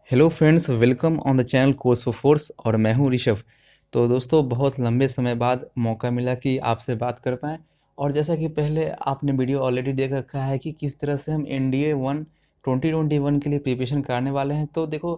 Hello friends, welcome on the channel course for force और मैं हूं ऋषभ। तो दोस्तों, बहुत लंबे समय बाद मौका मिला कि आपसे बात कर पाएँ। और जैसा कि पहले आपने वीडियो ऑलरेडी देख रखा है कि किस तरह से हम एनडीए 2021 के लिए प्रिपरेशन कराने वाले हैं। तो देखो,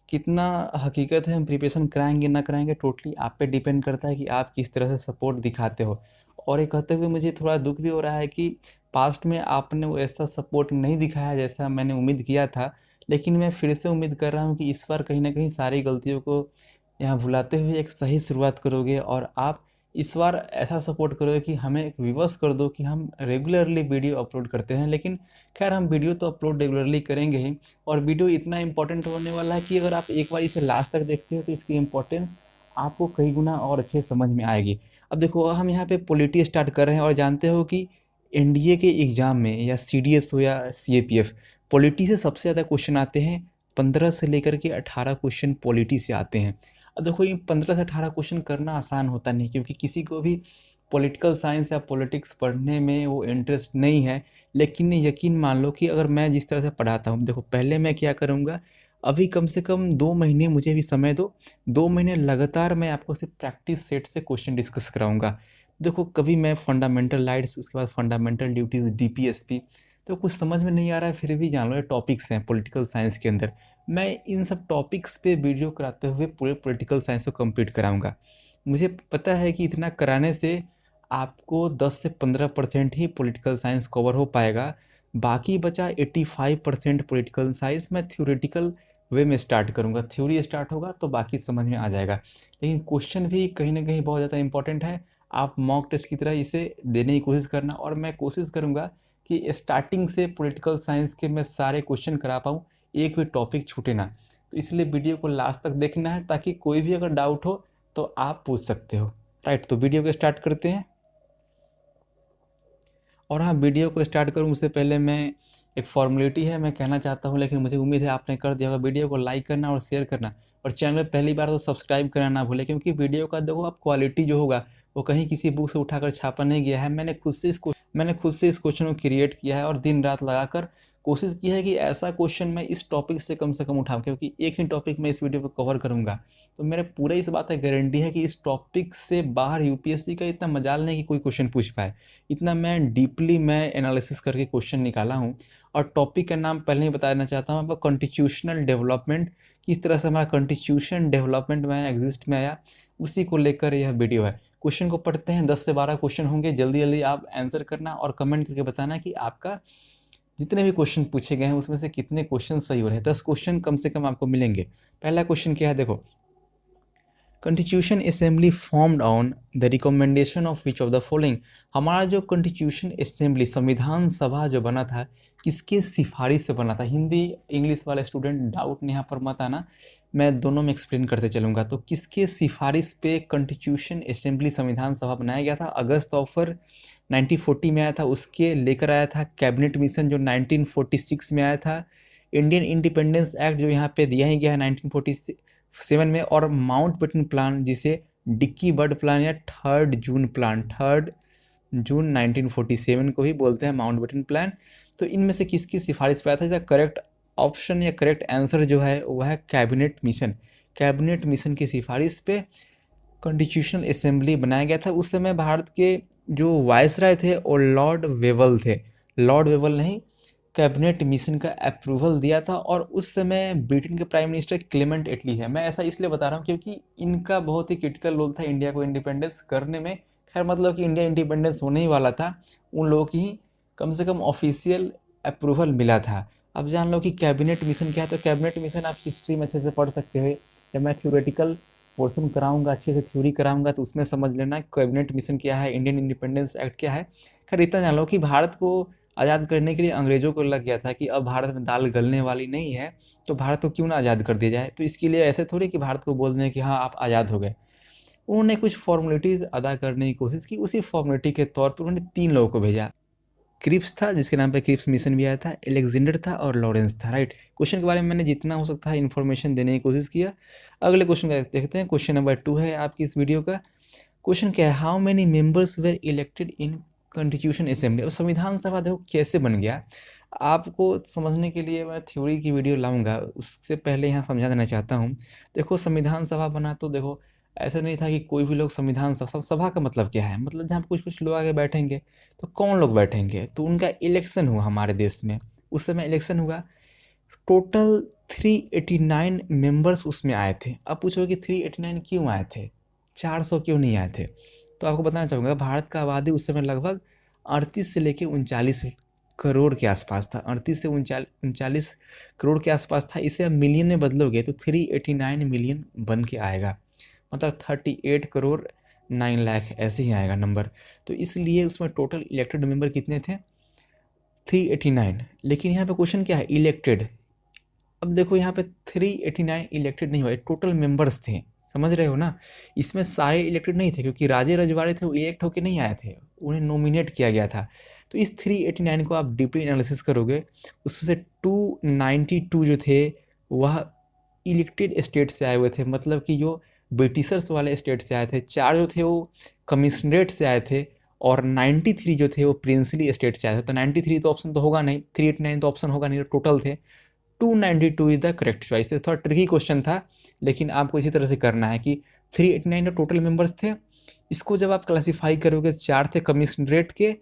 कितना हकीकत है हम प्रिपरेशन कराएंगे ना कराएंगे, टोटली आप पे डिपेंड करता है कि आप किस तरह से सपोर्ट दिखाते हो। और ये कहते हुए मुझे थोड़ा दुख भी हो रहा है कि पास्ट में आपने वो ऐसा सपोर्ट नहीं दिखाया जैसा मैंने उम्मीद किया था। लेकिन मैं फिर से उम्मीद कर रहा हूँ कि इस बार कहीं न कहीं सारी गलतियों को यहाँ भुलाते हुए एक सही शुरुआत करोगे और आप इस बार ऐसा सपोर्ट करोगे कि हमें एक विवश कर दो कि हम रेगुलरली वीडियो अपलोड करते हैं। लेकिन खैर, हम वीडियो तो अपलोड रेगुलरली करेंगे ही। और वीडियो इतना इम्पोर्टेंट होने वाला है कि अगर आप एक बार इसे लास्ट तक देखते हो तो इसकी इम्पोर्टेंस आपको कई गुना और अच्छे समझ में आएगी। अब देखो, हम यहाँ पे पॉलिटी स्टार्ट कर रहे हैं और जानते हो कि एनडीए के एग्ज़ाम में या सीडीएस हो या सीएपीएफ, पॉलिटी से सबसे ज़्यादा क्वेश्चन आते हैं। 15 से लेकर के 18 क्वेश्चन पॉलिटी से आते हैं। अब देखो, ये 15 से 18 क्वेश्चन करना आसान होता नहीं, क्योंकि किसी को भी पॉलिटिकल साइंस या पॉलिटिक्स पढ़ने में वो इंटरेस्ट नहीं है। लेकिन यकीन मान लो कि अगर मैं जिस तरह से पढ़ाता हूँ, देखो पहले मैं क्या करूँगा, अभी कम से कम 2 महीने मुझे भी समय दो। 2 महीने लगातार मैं आपको सिर्फ प्रैक्टिस सेट से क्वेश्चन डिस्कस कराऊँगा। देखो, कभी मैं फंडामेंटल राइट्स, उसके बाद फंडामेंटल ड्यूटीज़, डीपीएसपी, तो कुछ समझ में नहीं आ रहा है फिर भी जान लो ये टॉपिक्स हैं पॉलिटिकल साइंस के अंदर। मैं इन सब टॉपिक्स पे वीडियो कराते हुए पूरे पॉलिटिकल साइंस को कंप्लीट कराऊंगा। मुझे पता है कि इतना कराने से आपको 10 से 15% ही पॉलिटिकल साइंस कवर हो पाएगा। बाकी बचा 85% पॉलिटिकल साइंस मैं थ्योरेटिकल वे में स्टार्ट करूँगा। थ्योरी स्टार्ट होगा तो बाकी समझ में आ जाएगा। लेकिन क्वेश्चन भी कहीं ना कहीं बहुत ज़्यादा इंपॉर्टेंट है। आप मॉक टेस्ट की तरह इसे देने की कोशिश करना, और मैं कोशिश करूँगा कि स्टार्टिंग से पॉलिटिकल साइंस के मैं सारे क्वेश्चन करा पाऊँ, एक भी टॉपिक छूटे ना। तो इसलिए वीडियो को लास्ट तक देखना है, ताकि कोई भी अगर डाउट हो तो आप पूछ सकते हो। राइट, तो वीडियो को स्टार्ट करते हैं। और हाँ, वीडियो को स्टार्ट करूँ उससे पहले मैं एक फॉर्मेलिटी है, मैं कहना चाहता हूँ, लेकिन मुझे उम्मीद है आपने कर दिया होगा। वीडियो को लाइक करना और शेयर करना, और चैनल में पहली बार तो सब्सक्राइब करना ना भूलें, क्योंकि वीडियो का देखो आप क्वालिटी जो होगा वो कहीं किसी बुक से उठाकर छापा नहीं गया है। मैंने खुद से इस क्वेश्चन को क्रिएट किया है और दिन रात लगाकर कोशिश की है कि ऐसा क्वेश्चन मैं इस टॉपिक से कम उठाऊँ, क्योंकि एक ही टॉपिक मैं इस वीडियो को कवर करूँगा। तो मेरे पूरा इस बात का गारंटी है कि इस टॉपिक से बाहर यूपीएससी का इतना मजाल नहीं कि कोई क्वेश्चन पूछ पाए। इतना मैं एनालिसिस करके क्वेश्चन निकाला हूँ। और टॉपिक का नाम पहले ही बता देना चाहता हूँ आपको, कॉन्स्टिट्यूशनल डेवलपमेंट। किस तरह से हमारा कॉन्स्टिट्यूशन डेवलपमेंट में एग्जिस्ट में आया, उसी को लेकर यह वीडियो है। क्वेश्चन को पढ़ते हैं। 10 से 12 क्वेश्चन होंगे। जल्दी जल्दी आप आंसर करना और कमेंट करके बताना कि आपका जितने भी क्वेश्चन पूछे गए हैं उसमें से कितने क्वेश्चन सही हो रहे हैं। 10 क्वेश्चन कम से कम आपको मिलेंगे। पहला क्वेश्चन क्या है, देखो, constitution assembly formed on the recommendation of which of the following. हमारा जो कॉन्स्टिट्यूशन असेंबली, संविधान सभा जो बना था, किसके सिफारिश से बना था। हिंदी इंग्लिश वाले स्टूडेंट डाउट यहाँ पर मत आना, मैं दोनों में एक्सप्लेन करते चलूँगा। तो किसके सिफारिश पे कॉन्स्टिट्यूशन असेंबली, संविधान सभा बनाया गया था। अगस्त ऑफर 1940 में आया था, उसके लेकर आया था कैबिनेट मिशन जो 1946 में आया था। इंडियन इंडिपेंडेंस एक्ट जो यहाँ पे दिया ही गया है 1947 में। और माउंट बेटन प्लान, जिसे डिक्की बर्ड प्लान या 3 जून 1947 को ही बोलते हैं माउंट बेटन प्लान। तो इनमें से किसकी सिफारिश पे आया था। इसका करेक्ट ऑप्शन या करेक्ट आंसर जो है वह है कैबिनेट मिशन। कैबिनेट मिशन की सिफारिश पे कॉन्स्टिट्यूशनल असेंबली बनाया गया था। उस समय भारत के जो वायसराय थे वो लॉर्ड वेवल थे। लॉर्ड वेवल ने कैबिनेट मिशन का अप्रूवल दिया था। और उस समय ब्रिटेन के प्राइम मिनिस्टर क्लेमेंट एटली है। मैं ऐसा इसलिए बता रहा हूँ क्योंकि इनका बहुत ही क्रिटिकल रोल था इंडिया को इंडिपेंडेंस करने में। खैर, मतलब कि इंडिया इंडिपेंडेंस होने ही वाला था, उन लोगों की कम से कम ऑफिशियल अप्रूवल मिला था। अब जान लो कि कैबिनेट मिशन क्या है। तो कैबिनेट मिशन आप हिस्ट्री में अच्छे से पढ़ सकते हो। जब मैं थ्योरेटिकल पोर्शन कराऊंगा, अच्छे से थ्योरी कराऊंगा, तो उसमें समझ लेना कैबिनेट मिशन क्या है, इंडियन इंडिपेंडेंस एक्ट क्या है। खैर, इतना जान लो कि भारत को आज़ाद करने के लिए अंग्रेज़ों को लग गया था कि अब भारत में दाल गलने वाली नहीं है, तो भारत को क्यों ना आज़ाद कर दिया जाए। तो इसके लिए ऐसे थोड़ी कि भारत को बोल दें कि हाँ आप आज़ाद हो गए। उन्होंने कुछ फॉर्मेलिटीज़ अदा करने की कोशिश की। उसी फॉर्मेलिटी के तौर पर उन्होंने 3 लोगों को भेजा। क्रिप्स था, जिसके नाम पे क्रिप्स मिशन भी आया था, एलेक्जेंडर था और लॉरेंस था। राइट, क्वेश्चन के बारे में मैंने जितना हो सकता है इन्फॉर्मेशन देने की कोशिश किया। अगले क्वेश्चन का देखते हैं। क्वेश्चन नंबर 2 है आपकी इस वीडियो का। क्वेश्चन क्या है, how many members were elected in constitution assembly. अब संविधान सभा देखो कैसे बन गया। आपको समझने के लिए मैं थ्योरी की वीडियो लाऊँगा, उससे पहले यहाँ समझा देना चाहता हूँ। देखो संविधान सभा बना तो देखो ऐसा नहीं था कि कोई भी लोग संविधान सभा का मतलब क्या है? मतलब जहाँ पे कुछ-कुछ लोग आके बैठेंगे, तो कौन लोग बैठेंगे? तो उनका इलेक्शन हुआ हमारे देश में। उस समय इलेक्शन हुआ, टोटल 389 मेंबर्स उसमें आए थे। अब पूछोगे कि 389 क्यों आए थे? 400 क्यों नहीं आए थे? तो आपको बताना चाहूँगा भारत का आबादी उस समय लगभग 38 से लेके 39 करोड़ के आसपास था। 38 से 39 करोड़ के आसपास था। इसे आप मिलियन में बदलोगे तो 389 मिलियन बन के आएगा। मतलब 38 करोड़ 9 लाख ऐसे ही आएगा नंबर। तो इसलिए उसमें टोटल इलेक्टेड मेंबर कितने थे? 389। लेकिन यहाँ पे क्वेश्चन क्या है? इलेक्टेड। अब देखो यहाँ पे 389 इलेक्टेड नहीं हुए, टोटल मेंबर्स थे। समझ रहे हो ना? इसमें सारे इलेक्टेड नहीं थे क्योंकि राजे रजवाड़े थे वो इलेक्ट होके नहीं आए थे, उन्हें नॉमिनेट किया गया था। तो इस 389 को आप डीपली एनालिसिस करोगे, उसमें से 292 जो थे वह इलेक्टेड स्टेट से आए हुए थे, मतलब कि जो ब्रिटिशर्स वाले स्टेट से आए थे। 4 जो थे वो कमिश्नरेट से आए थे और 93 जो थे वो प्रिंसली स्टेट से आए थे। तो 93 तो ऑप्शन तो होगा नहीं, 389 तो ऑप्शन होगा नहीं, तो टोटल थे 292 इज द करेक्ट चॉइस। थोड़ा ट्रिकी क्वेश्चन था, लेकिन आपको इसी तरह से करना है कि 389 टोटल मेंबर्स थे। इसको जब आप क्लासीफाई करोगे, 4 थे कमिश्नरेट के,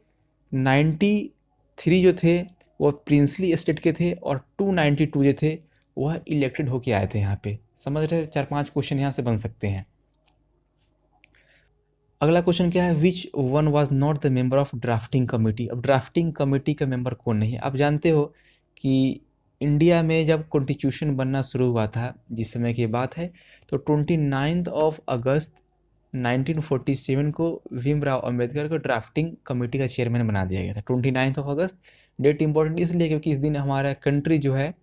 93 जो थे वो प्रिंसली स्टेट के थे और 292 जो थे वह इलेक्टेड होके आए थे यहाँ पे। समझ रहे हो? 4-5 क्वेश्चन यहाँ से बन सकते हैं। अगला क्वेश्चन क्या है? Which one was not the member of drafting committee. अब ड्राफ्टिंग कमेटी का मेंबर कौन नहीं है? आप जानते हो कि इंडिया में जब कॉन्स्टिट्यूशन बनना शुरू हुआ था, जिस समय की बात है, तो 29 अगस्त 1947 को भीमराव अंबेडकर को ड्राफ्टिंग कमेटी का चेयरमैन बना दिया गया था। 29 अगस्त डेट इंपॉर्टेंट इसलिए क्योंकि इस दिन हमारा कंट्री जो है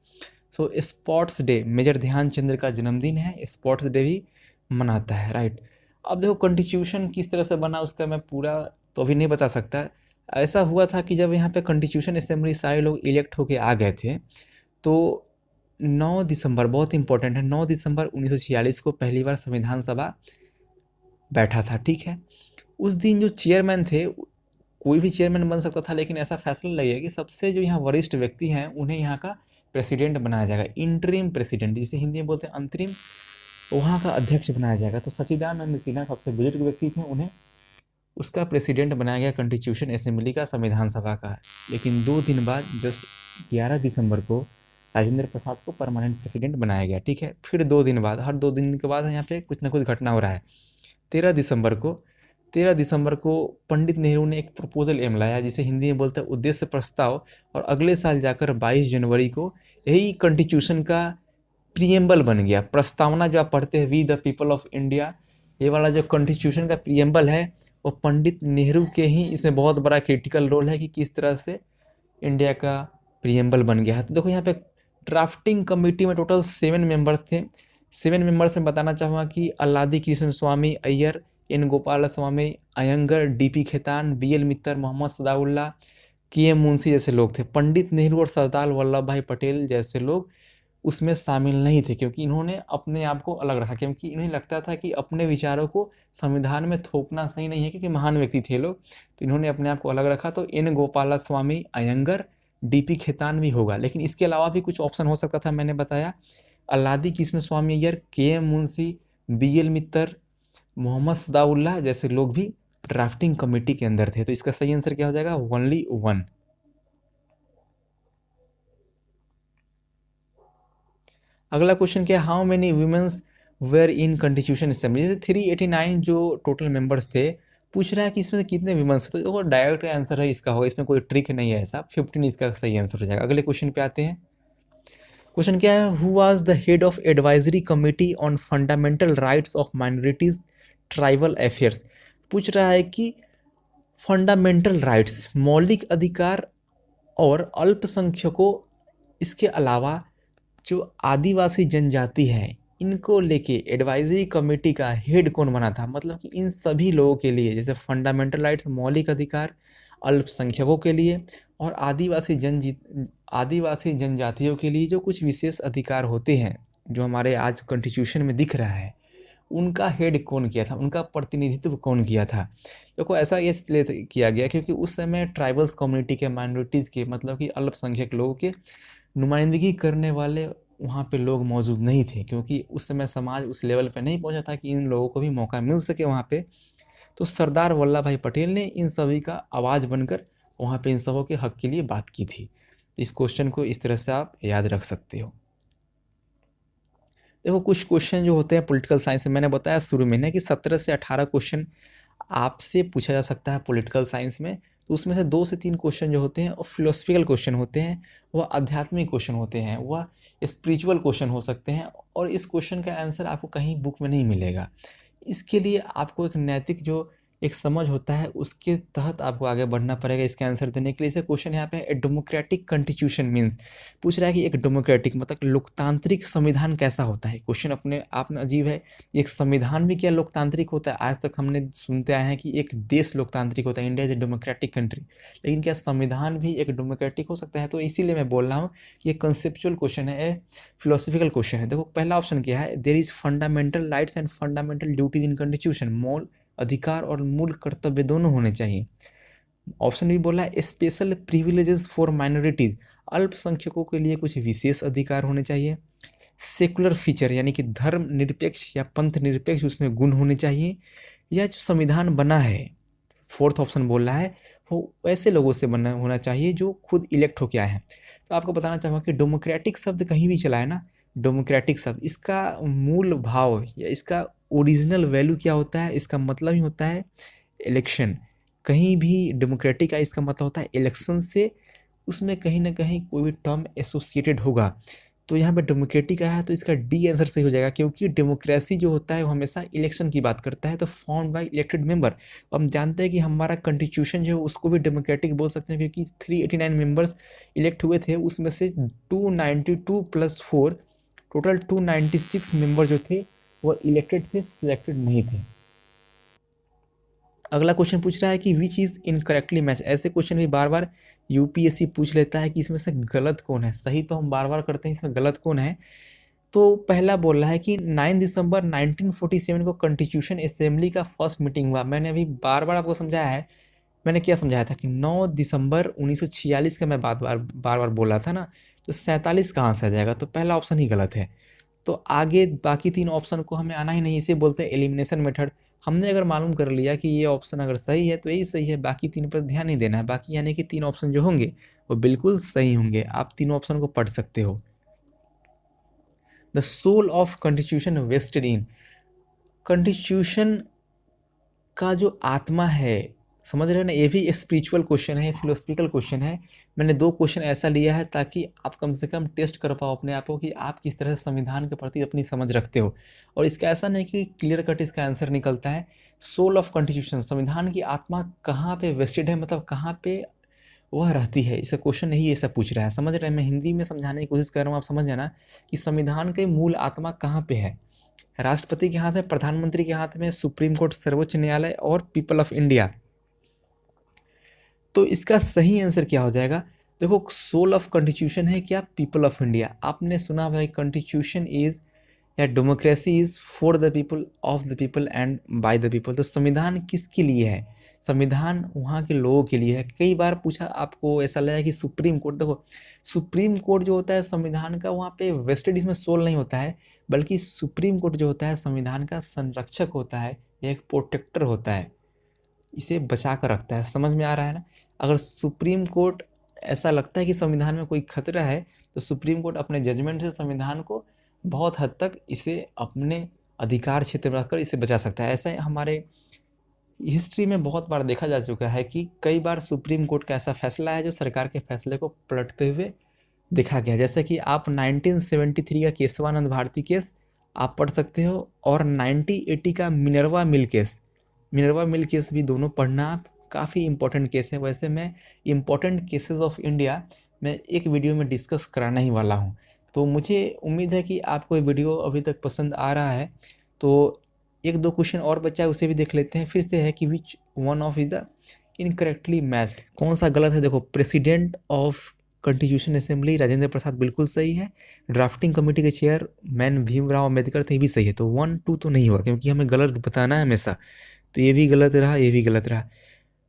सो स्पोर्ट्स डे, मेजर ध्यानचंद्र का जन्मदिन है, स्पोर्ट्स डे भी मनाता है, राइट। अब देखो कॉन्स्टिट्यूशन किस तरह से बना उसका मैं पूरा तो अभी नहीं बता सकता। ऐसा हुआ था कि जब यहाँ पे कॉन्स्टिट्यूशन असेंबली सारे लोग इलेक्ट होके आ गए थे, तो 9 दिसंबर बहुत इंपॉर्टेंट है, 9 दिसंबर 1946 को पहली बार संविधान सभा बैठा था, ठीक है। उस दिन जो चेयरमैन थे, कोई भी चेयरमैन बन सकता था, लेकिन ऐसा फैसला लिया गया कि सबसे जो यहाँ वरिष्ठ व्यक्ति हैं उन्हें यहाँ का प्रेसिडेंट बनाया जाएगा, इंटरिम प्रेसिडेंट, जिसे हिंदी में बोलते हैं अंतरिम, वहाँ का अध्यक्ष बनाया जाएगा। तो सच्चिदानंद सिन्हा सबसे बुजुर्ग व्यक्ति थे, उन्हें उसका प्रेसिडेंट बनाया गया कॉन्स्टिट्यूशन असेंबली का, संविधान सभा का। लेकिन 2 दिन बाद जस्ट 11 दिसंबर को राजेंद्र प्रसाद को परमानेंट प्रेसिडेंट बनाया गया, ठीक है। फिर 2 दिन बाद, हर 2 दिन के बाद यहाँ पे कुछ ना कुछ घटना हो रहा है। 13 दिसंबर को 13 दिसंबर को पंडित नेहरू ने एक प्रपोजल एम लाया, जिसे हिंदी में बोलते हैं उद्देश्य प्रस्ताव, और अगले साल जाकर 22 जनवरी को यही कॉन्स्टिट्यूशन का प्रियम्बल बन गया। प्रस्तावना जो आप पढ़ते हैं, we the people of India, ये वाला जो कॉन्स्टिट्यूशन का प्रियम्बल है वो पंडित नेहरू के ही इसमें बहुत बड़ा क्रिटिकल रोल है कि किस तरह से इंडिया का प्रियम्बल बन गया है। तो देखो यहाँ पे ड्राफ्टिंग कमेटी में टोटल 7 मेंबर्स थे। 7 मेंबर्स में बताना चाहूँगा कि अल्लादी कृष्ण स्वामी Iyer, N Gopal Swami Iyengar, DP Khetan, BL मित्तर, मोहम्मद सदाउल्ला, के एम मुंशी जैसे लोग थे। पंडित नेहरू और सरदार वल्लभ भाई पटेल जैसे लोग उसमें शामिल नहीं थे, क्योंकि इन्होंने अपने आप को अलग रखा, क्योंकि इन्हें लगता था कि अपने विचारों को संविधान में थोपना सही नहीं है, क्योंकि महान व्यक्ति थे लोग, तो इन्होंने अपने आप को अलग रखा। तो एन गोपाला स्वामी अयंगर, डीपी खेतान भी होगा, लेकिन इसके अलावा भी कुछ ऑप्शन हो सकता था। मैंने बताया अल्लादी कृष्ण स्वामी अय्यर, के एम मुंशी, बीएल मित्तर, मोहम्मद सदाउल्ला जैसे लोग भी ड्राफ्टिंग कमेटी के अंदर थे। तो इसका सही आंसर क्या हो जाएगा? ओनली 1। अगला क्वेश्चन क्या है? How many womens were in constitution assembly. जैसे 389 जो टोटल मेंबर्स थे, पूछ रहा है कि इसमें से कितने वुमेन्स थे, तो देखो डायरेक्ट आंसर है इसका होगा, इसमें कोई ट्रिक नहीं है ऐसा। 15 इसका सही आंसर हो जाएगा। अगले क्वेश्चन पे आते हैं। क्वेश्चन क्या है? Who was the head of advisory committee on fundamental rights of minorities tribal affairs. पूछ रहा है कि फंडामेंटल राइट्स, मौलिक अधिकार और अल्पसंख्यकों, इसके अलावा जो आदिवासी जनजाति है, इनको लेके एडवाइजरी कमेटी का हेड कौन बना था? मतलब कि इन सभी लोगों के लिए, जैसे फंडामेंटल राइट्स, मौलिक अधिकार, अल्पसंख्यकों के लिए और आदिवासी जनजातियों के लिए जो कुछ विशेष अधिकार होते हैं, जो हमारे आज कॉन्स्टिट्यूशन में दिख रहा है, उनका हेड कौन किया था, उनका प्रतिनिधित्व कौन किया था। देखो ऐसा इसलिए किया गया क्योंकि उस समय ट्राइबल्स कम्युनिटी के, माइनॉरिटीज़ के, मतलब कि अल्पसंख्यक लोगों के नुमाइंदगी करने वाले वहाँ पे लोग मौजूद नहीं थे, क्योंकि उस समय समाज उस लेवल पे नहीं पहुँचा था कि इन लोगों को भी मौका मिल सके वहाँ पे। तो सरदार वल्लभ भाई पटेल ने इन सभी का आवाज़ बनकर वहाँ पे इन सबों के हक के लिए बात की थी। तो इस क्वेश्चन को इस तरह से आप याद रख सकते हो। देखो कुछ क्वेश्चन जो होते हैं पॉलिटिकल साइंस में, मैंने बताया शुरू में ना कि 17 से 18 क्वेश्चन आपसे पूछा जा सकता है पॉलिटिकल साइंस में। तो उसमें से 2 से 3 क्वेश्चन जो होते हैं वो फिलोसफिकल क्वेश्चन होते हैं, वह आध्यात्मिक क्वेश्चन होते हैं, वह स्पिरिचुअल क्वेश्चन हो सकते हैं, और इस क्वेश्चन का आंसर आपको कहीं बुक में नहीं मिलेगा। इसके लिए आपको एक नैतिक जो एक समझ होता है उसके तहत आपको आगे बढ़ना पड़ेगा इसके आंसर देने के लिए। इसे क्वेश्चन यहाँ पे है, डेमोक्रेटिक कॉन्स्टिट्यूशन मीन्स, पूछ रहा है कि एक डेमोक्रेटिक मतलब लोकतांत्रिक संविधान कैसा होता है। क्वेश्चन अपने आप में अजीब है, एक संविधान भी क्या लोकतांत्रिक होता है। आज तक हमने सुनते आए हैं कि एक देश लोकतांत्रिक होता है, India is a democratic country, लेकिन क्या संविधान भी एक डेमोक्रेटिक हो सकता है। तो इसीलिए मैं बोल रहा हूँ कि ये कंसेप्चुअल क्वेश्चन है, फिलोसफिकल क्वेश्चन है। देखो पहला ऑप्शन क्या है, there is fundamental rights and fundamental duties in constitution, मूल अधिकार और मूल कर्तव्य दोनों होने चाहिए। ऑप्शन भी बोला है स्पेशल प्रिविलेजेस फॉर माइनॉरिटीज, अल्पसंख्यकों के लिए कुछ विशेष अधिकार होने चाहिए। सेकुलर फीचर यानी कि धर्म निरपेक्ष या पंथ निरपेक्ष उसमें गुण होने चाहिए। या जो संविधान बना है, फोर्थ ऑप्शन बोल रहा है, वो ऐसे लोगों से बना होना चाहिए जो खुद इलेक्ट होके आए हैं। तो आपको बताना चाहूँगा कि डेमोक्रेटिक शब्द कहीं भी चला है ना, डेमोक्रेटिक शब्द इसका मूल भाव या इसका ओरिजिनल वैल्यू क्या होता है, इसका मतलब ही होता है इलेक्शन। कहीं भी डेमोक्रेटिक का इसका मतलब होता है इलेक्शन से, उसमें कहीं ना कहीं कोई भी टर्म एसोसिएटेड होगा। तो यहाँ पे डेमोक्रेटिक आया है तो इसका डी आंसर सही हो जाएगा, क्योंकि डेमोक्रेसी जो होता है वो हमेशा इलेक्शन की बात करता है, तो फॉर्म बाय इलेक्टेड मेंबर। हम जानते हैं कि हमारा कॉन्स्टिट्यूशन जो है उसको भी डेमोक्रेटिक बोल सकते हैं, क्योंकि 389 मेंबर्स इलेक्ट हुए थे, उसमें से 292 + 4 टोटल 296 मेंबर जो थे वो इलेक्टेड थे, सिलेक्टेड नहीं थे। अगला क्वेश्चन पूछ रहा है कि विच इज़ इनकरेक्टली मैच। ऐसे क्वेश्चन भी बार बार यूपीएससी पूछ लेता है कि इसमें से गलत कौन है। सही तो हम बार बार करते हैं, इसमें गलत कौन है। तो पहला बोल रहा है कि 9 दिसंबर 1947 को कॉन्स्टिट्यूशन असेंबली का फर्स्ट मीटिंग हुआ। मैंने अभी बार बार आपको समझाया है, मैंने क्या समझाया था कि 9 दिसंबर 1946 का मैं बार बार बोला था ना, तो 47 कहाँ से आ जाएगा। तो पहला ऑप्शन ही गलत है। तो आगे बाकी 3 ऑप्शन को हमें आना ही नहीं, इसे बोलते हैं एलिमिनेशन मेथड। हमने अगर मालूम कर लिया कि ये ऑप्शन अगर सही है तो यही सही है, बाकी 3 पर ध्यान नहीं देना है। बाकी यानी कि 3 ऑप्शन जो होंगे वो बिल्कुल सही होंगे, आप तीनों ऑप्शन को पढ़ सकते हो। The soul of constitution vested in, constitution का जो आत्मा है, समझ रहे हो ना, ये भी स्पिरिचुअल क्वेश्चन है, फिलोसफिकल क्वेश्चन है। मैंने 2 क्वेश्चन ऐसा लिया है ताकि आप कम से कम टेस्ट कर पाओ अपने आप को कि आप किस तरह से संविधान के प्रति अपनी समझ रखते हो। और इसका ऐसा नहीं कि क्लियर कट इसका आंसर निकलता है। सोल ऑफ कॉन्स्टिट्यूशन, संविधान की आत्मा कहाँ पे वेस्टेड है, मतलब कहाँ पे वह रहती है, इसका क्वेश्चन नहीं ऐसा पूछ रहा है। समझ रहे हैं, मैं हिंदी में समझाने की कोशिश कर रहा हूँ, आप समझ जाना कि संविधान के मूल आत्मा कहाँ पे है। राष्ट्रपति के हाथ में, प्रधानमंत्री के हाथ में, सुप्रीम कोर्ट, सर्वोच्च न्यायालय और पीपल ऑफ इंडिया। तो इसका सही आंसर क्या हो जाएगा। देखो सोल ऑफ कॉन्स्टिट्यूशन है क्या, पीपल ऑफ इंडिया। आपने सुना भाई कॉन्स्टिट्यूशन इज या democracy is for the people, of the people and by the people. तो संविधान किसके लिए है, संविधान वहाँ के लोगों के लिए है। कई बार पूछा आपको ऐसा लगा कि सुप्रीम कोर्ट, देखो सुप्रीम कोर्ट जो होता है संविधान का, वहाँ पे वेस्टेड इसमें सोल नहीं होता है, बल्कि सुप्रीम कोर्ट जो होता है संविधान का संरक्षक होता है, एक प्रोटेक्टर होता है, इसे बचा कर रखता है। समझ में आ रहा है ना। अगर सुप्रीम कोर्ट ऐसा लगता है कि संविधान में कोई खतरा है, तो सुप्रीम कोर्ट अपने जजमेंट से संविधान को बहुत हद तक इसे अपने अधिकार क्षेत्र में रखकर इसे बचा सकता है। ऐसा हमारे हिस्ट्री में बहुत बार देखा जा चुका है कि कई बार सुप्रीम कोर्ट का ऐसा फैसला है जो सरकार के फैसले को पलटते हुए देखा गया। जैसे कि आप 1973 का केशवानंद भारती केस आप पढ़ सकते हो, और 1980 का Minerva mill case, Minerva mill case भी दोनों पढ़ना आप, काफ़ी इंपॉर्टेंट केस है। वैसे मैं इंपॉर्टेंट केसेस ऑफ इंडिया मैं एक वीडियो में डिस्कस कराना ही वाला हूँ। तो मुझे उम्मीद है कि आपको ये वीडियो अभी तक पसंद आ रहा है। तो 1-2 क्वेश्चन और बचा है, उसे भी देख लेते हैं। फिर से है कि which one of is the incorrectly matched, कौन सा गलत है। देखो president of constitution assembly Rajendra Prasad बिल्कुल सही है। ड्राफ्टिंग कमेटी के चेयरमैन भीमराव अम्बेडकर थे, ये भी सही है। तो 1 2 तो नहीं हुआ, क्योंकि हमें गलत बताना है हमेशा। तो ये भी गलत रहा, ये भी गलत रहा।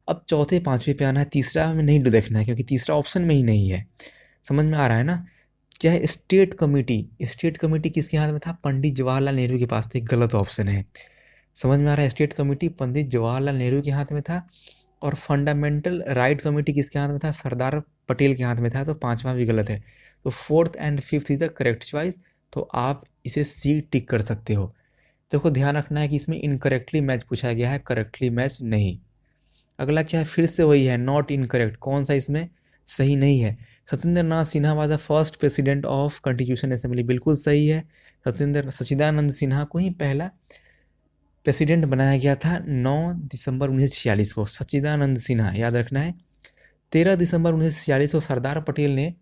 अब चौथे पाँचवें पे आना है, तीसरा हमें नहीं देखना है क्योंकि तीसरा ऑप्शन में ही नहीं है। समझ में आ रहा है ना? क्या है स्टेट कमेटी? स्टेट कमेटी किसके हाथ में था? पंडित जवाहरलाल नेहरू के पास थे, गलत ऑप्शन है। समझ में आ रहा है? स्टेट कमेटी पंडित जवाहरलाल नेहरू के हाथ में था। और फंडामेंटल राइट कमेटी किसके हाथ में था? सरदार पटेल के हाथ में था। तो पांचवा भी गलत है। तो fourth and fifth is the correct choice. तो आप इसे सी टिक कर सकते हो। देखो ध्यान रखना है कि इसमें इनकरेक्टली मैच पूछा गया है, करेक्टली मैच नहीं। अगला क्या है? फिर से वही है, नॉट इनकरेक्ट। कौन सा इसमें सही नहीं है? Satyendra Nath Sinha was the first president of constitution assembly, बिल्कुल सही है। सच्चिदानंद सिन्हा को ही पहला प्रेसिडेंट बनाया गया था 9 दिसंबर 1946 को। सच्चिदानंद सिन्हा याद रखना है। 13 दिसंबर 1946 को सरदार पटेल ने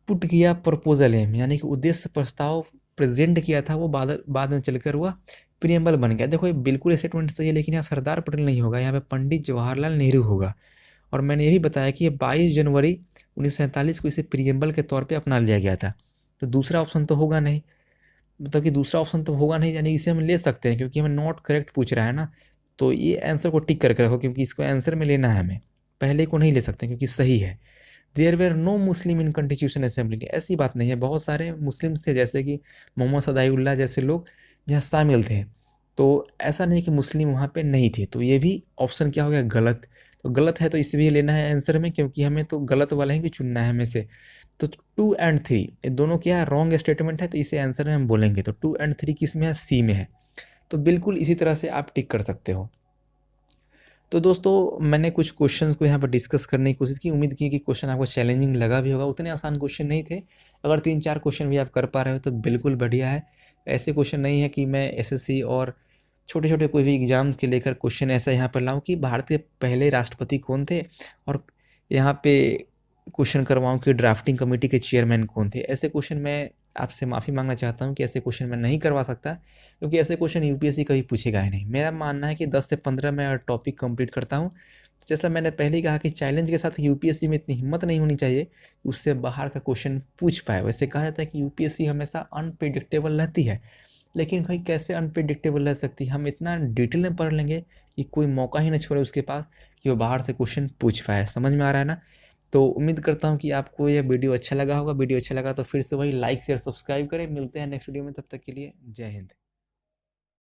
पुट किया प्रपोजल है, यानी कि उद्देश्य प्रस्ताव प्रेजेंट किया था, वो बाद में चलकर हुआ प्रियम्बल बन गया। देखो ये बिल्कुल स्टेटमेंट सही है, लेकिन यहाँ सरदार पटेल नहीं होगा, यहाँ पे पंडित जवाहरलाल नेहरू होगा। और मैंने ये भी बताया कि ये 22 जनवरी 1947 को इसे प्रियम्बल के तौर पे अपना लिया गया था। तो दूसरा ऑप्शन तो होगा नहीं, मतलब कि दूसरा ऑप्शन तो होगा नहीं, यानी इसे हम ले सकते हैं क्योंकि हमें नॉट करेक्ट पूछ रहा है ना। तो ये आंसर को टिक करके रखो, क्योंकि इसको आंसर में लेना है हमें, पहले को नहीं ले सकते क्योंकि सही है। There were no Muslim in constitution assembly, ऐसी बात नहीं है, बहुत सारे मुस्लिम्स थे, जैसे कि मोहम्मद सदाउल्लाह जैसे लोग यहाँ शामिल थे। तो ऐसा नहीं कि मुस्लिम वहाँ पे नहीं थे। तो ये भी ऑप्शन क्या हो गया? गलत। तो गलत है तो इसे भी लेना है आंसर में, क्योंकि हमें तो गलत वाला ही चुनना है हमें से। तो 2 एंड 3 ये दोनों क्या है? रॉन्ग स्टेटमेंट है, तो इसे आंसर में हम बोलेंगे। तो 2 एंड 3 किस में है? सी में है। तो बिल्कुल इसी तरह से आप टिक कर सकते हो। तो दोस्तों मैंने कुछ क्वेश्चंस को यहाँ पर डिस्कस करने की कोशिश की, उम्मीद की कि क्वेश्चन आपको चैलेंजिंग लगा भी होगा। उतने आसान क्वेश्चन नहीं थे। अगर 3-4 क्वेश्चन भी आप कर पा रहे हो तो बिल्कुल बढ़िया है। ऐसे क्वेश्चन नहीं है कि मैं एसएससी और छोटे छोटे कोई भी एग्जाम के लेकर क्वेश्चन ऐसा यहाँ पर लाऊं कि भारत के पहले राष्ट्रपति कौन थे, और यहाँ पे क्वेश्चन करवाऊं कि ड्राफ्टिंग कमेटी के चेयरमैन कौन थे। ऐसे क्वेश्चन मैं आपसे माफ़ी मांगना चाहता हूं कि ऐसे क्वेश्चन मैं नहीं करवा सकता, क्योंकि ऐसे क्वेश्चन यूपीएससी कभी पूछेगा ही नहीं। मेरा मानना है कि 10 से 15 मैं टॉपिक कंप्लीट करता हूं। जैसा मैंने पहले ही कहा कि चैलेंज के साथ यूपीएससी में इतनी हिम्मत नहीं होनी चाहिए कि उससे बाहर का क्वेश्चन पूछ पाए। वैसे कहा जाता है कि यूपीएससी हमेशा अनप्रिडिक्टेबल रहती है, लेकिन भाई कैसे अनप्रिडिक्टेबल रह सकती है? हम इतना डिटेल में पढ़ लेंगे कि कोई मौका ही ना छोड़े उसके पास कि वो बाहर से क्वेश्चन पूछ पाए। समझ में आ रहा है ना? तो उम्मीद करता हूँ कि आपको यह वीडियो अच्छा लगा होगा। वीडियो अच्छा लगा तो फिर से वही लाइक शेयर सब्सक्राइब करें। मिलते हैं नेक्स्ट वीडियो में, तब तक के लिए जय हिंद।